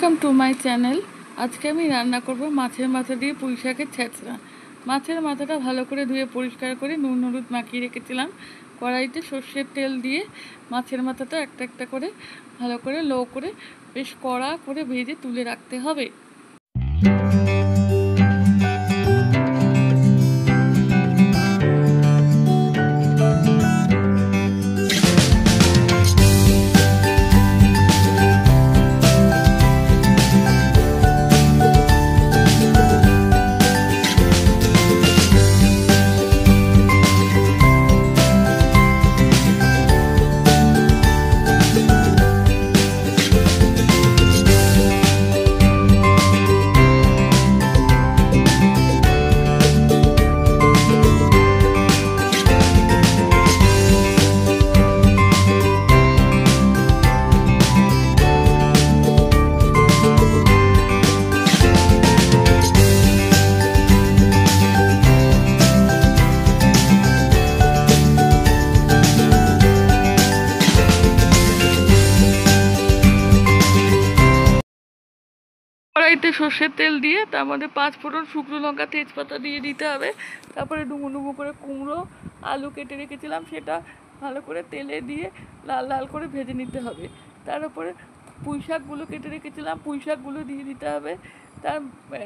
Welcome to my channel. আজকে আমি রান্না করব মাছের মাথা দিয়ে পুঁই শাকের ছ্যাঁচড়া। মাছের মাথাটা ভালো করে ধুয়ে পরিষ্কার করে নুন হলুদ মাখিয়ে রেখেছিলাম। কড়াইতে সর্ষের তেল দিয়ে মাছের মাথাটা একটা একটা করে ভালো করে লো করে বেশ কড়া করে ভেজে তুলে রাখতে হবে। কড়াইতে সর্ষের তেল দিয়ে তার মধ্যে 5 ফোঁড়ন শুকনো লঙ্কা তেজপাতা দিয়ে দিতে হবে। তারপরে ডুমো ডুমো করে কুমড়ো আলু কেটে রেখেছিলাম সেটা ভালো করে তেলে দিয়ে লাল লাল করে ভেজে নিতে হবে। তার উপরে পুঁই শাকগুলো কেটে রেখেছিলাম পুঁই শাকগুলো দিয়ে দিতে হবে। তার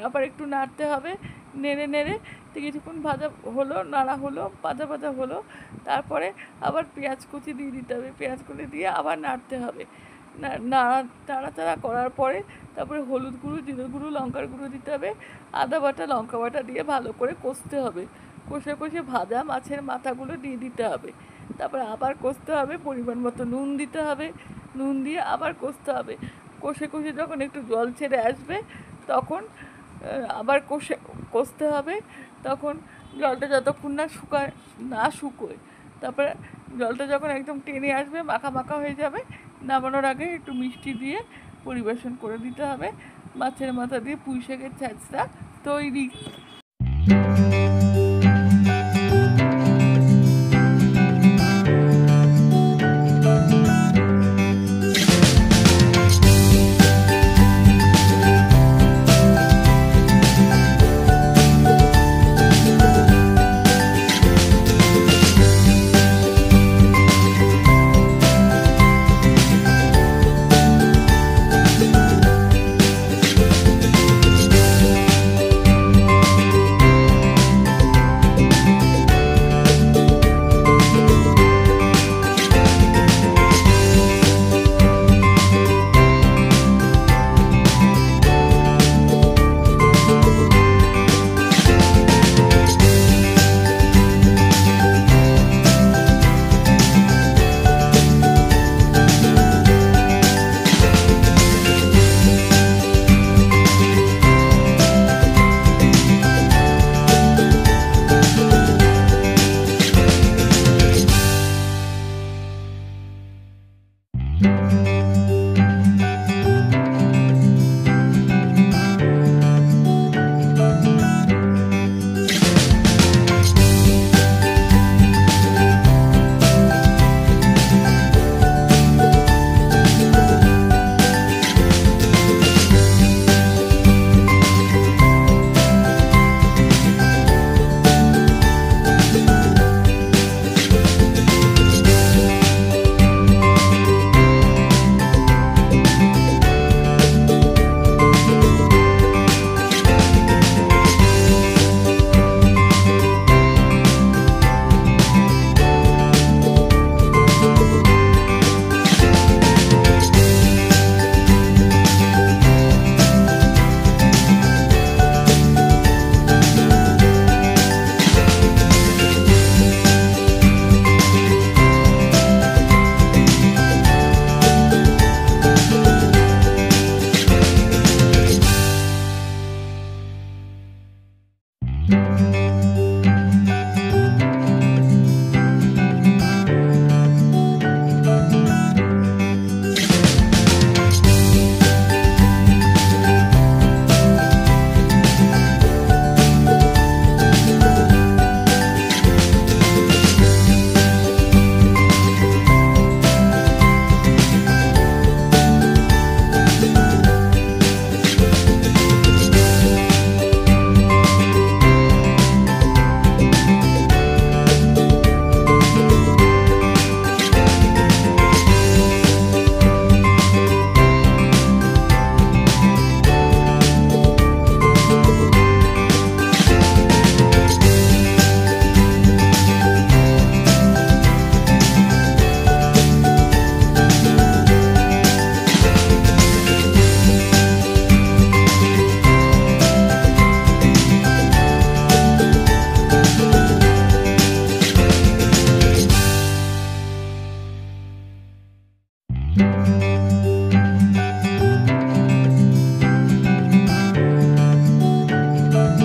আবার একটু নাড়তে হবে, নেড়ে নেড়ে কিছুক্ষণ ভাজা হলো, নাড়া হলো, ভাজা ভাজা হলো। তারপরে আবার পেঁয়াজ কুচি দিয়ে দিতে হবে, পেঁয়াজ কুচি দিয়ে আবার নাড়তে হবে। নাড়াচাড়া করার পরে তারপরে হলুদ গুঁড়ো, জিরে গুঁড়ো, লঙ্কার গুঁড়ো দিতে হবে। আদা বাটা লঙ্কা বাটা দিয়ে ভালো করে কষতে হবে। কষে কষে ভাজা মাছের মাথাগুলো দিয়ে দিতে হবে। তারপরে আবার কষতে হবে, পরিমাণ মতো নুন দিতে হবে, নুন দিয়ে আবার কষতে হবে। কষে কষে যখন একটু জল ছেড়ে আসবে তখন আবার কষতে হবে। তখন জলটা যতক্ষণ না শুকোয়, তারপরে জলটা যখন একদম টেনে আসবে, মাখা মাখা হয়ে যাবে, নামানোর আগে একটু মিষ্টি দিয়ে পরিবেশন করে দিতে হবে। মাছের মাথা দিয়ে পুঁই শাকের ছ্যাঁচড়া তৈরি।